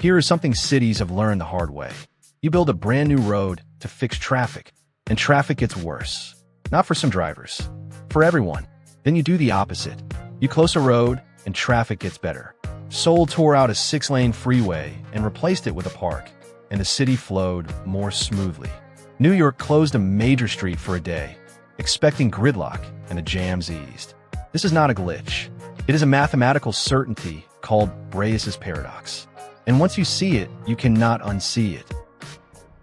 Here is something cities have learned the hard way. You build a brand new road to fix traffic, and traffic gets worse. Not for some drivers, for everyone. Then you do the opposite. You close a road, and traffic gets better. Seoul tore out a 6-lane freeway and replaced it with a park, and the city flowed more smoothly. New York closed a major street for a day, expecting gridlock, and the jams eased. This is not a glitch. It is a mathematical certainty called Braess's paradox. And once you see it, you cannot unsee it.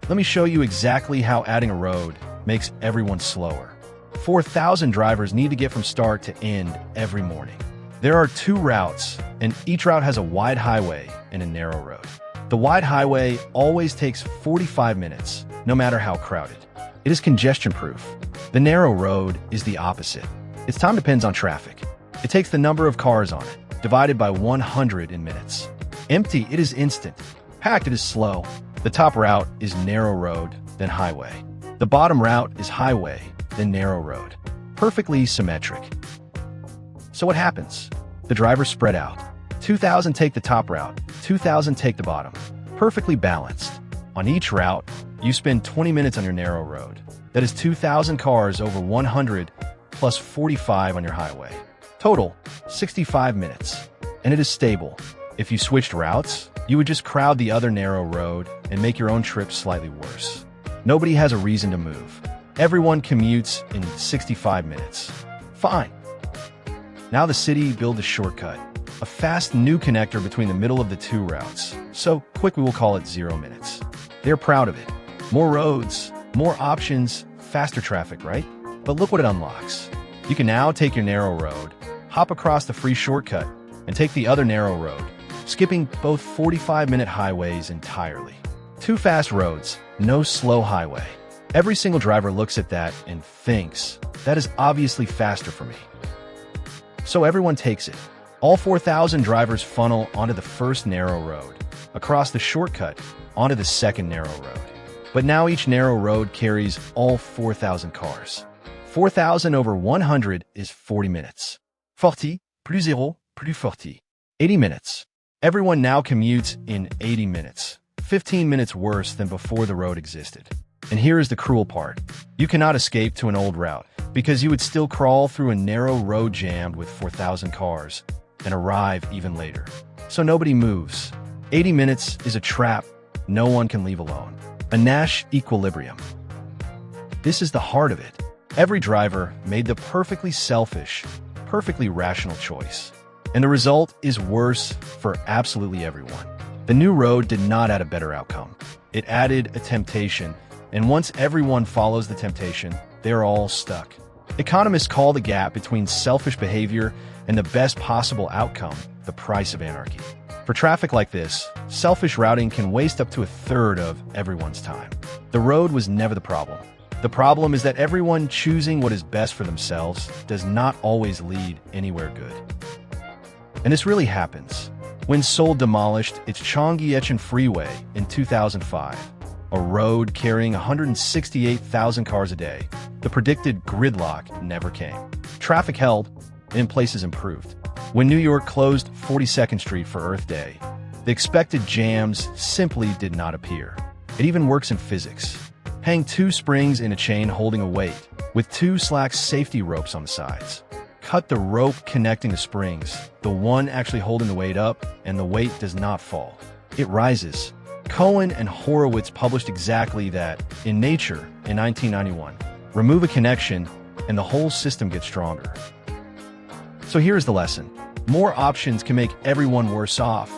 Let me show you exactly how adding a road makes everyone slower. 4,000 drivers need to get from start to end every morning. There are 2 routes, and each route has a wide highway and a narrow road. The wide highway always takes 45 minutes, no matter how crowded. It is congestion-proof. The narrow road is the opposite. Its time depends on traffic. It takes the number of cars on it, divided by 100 in minutes. Empty, it is instant. Packed, it is slow. The top route is narrow road, then highway. The bottom route is highway, then narrow road. Perfectly symmetric. So what happens? The drivers spread out. 2,000 take the top route, 2,000 take the bottom. Perfectly balanced. On each route, you spend 20 minutes on your narrow road. That is 2,000 cars over 100 plus 45 on your highway. Total, 65 minutes. And it is stable. If you switched routes, you would just crowd the other narrow road and make your own trip slightly worse. Nobody has a reason to move. Everyone commutes in 65 minutes. Fine. Now the city built a shortcut, a fast new connector between the middle of the 2 routes. So quick we will call it 0 minutes. They're proud of it. More roads, more options, faster traffic, right? But look what it unlocks. You can now take your narrow road, hop across the free shortcut, and take the other narrow road, skipping both 45-minute highways entirely. 2 fast roads, no slow highway. Every single driver looks at that and thinks, that is obviously faster for me. So everyone takes it. All 4,000 drivers funnel onto the first narrow road, across the shortcut, onto the second narrow road. But now each narrow road carries all 4,000 cars. 4,000 over 100 is 40 minutes. 40 plus 0 plus 40. 80 minutes. Everyone now commutes in 80 minutes. 15 minutes worse than before the road existed. And here is the cruel part. You cannot escape to an old route, because you would still crawl through a narrow road jammed with 4,000 cars and arrive even later. So nobody moves. 80 minutes is a trap no one can leave alone. A Nash equilibrium. This is the heart of it. Every driver made the perfectly selfish, perfectly rational choice. And the result is worse for absolutely everyone. The new road did not add a better outcome. It added a temptation, and once everyone follows the temptation, they're all stuck. Economists call the gap between selfish behavior and the best possible outcome the price of anarchy. For traffic like this, selfish routing can waste up to a third of everyone's time. The road was never the problem. The problem is that everyone choosing what is best for themselves does not always lead anywhere good. And this really happens. When Seoul demolished its Cheonggyecheon freeway in 2005, a road carrying 168,000 cars a day, the predicted gridlock never came. Traffic held, and in places improved. When New York closed 42nd Street for Earth Day, the expected jams simply did not appear. It even works in physics. Hang 2 springs in a chain holding a weight, with 2 slack safety ropes on the sides. Cut the rope connecting the springs, the one actually holding the weight up, and the weight does not fall. It rises. Cohen and Horowitz published exactly that in Nature in 1991. Remove a connection, and the whole system gets stronger. So here's the lesson. More options can make everyone worse off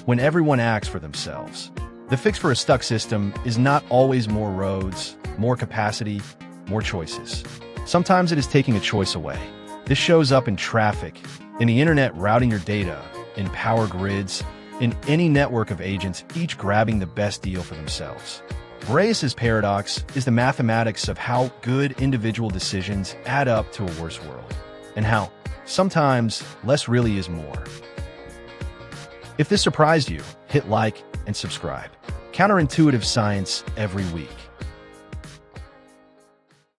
when everyone acts for themselves. The fix for a stuck system is not always more roads, more capacity, more choices. Sometimes it is taking a choice away. This shows up in traffic, in the internet routing your data, in power grids, in any network of agents, each grabbing the best deal for themselves. Braess's paradox is the mathematics of how good individual decisions add up to a worse world, and how sometimes less really is more. If this surprised you, hit like and subscribe. Counterintuitive science every week.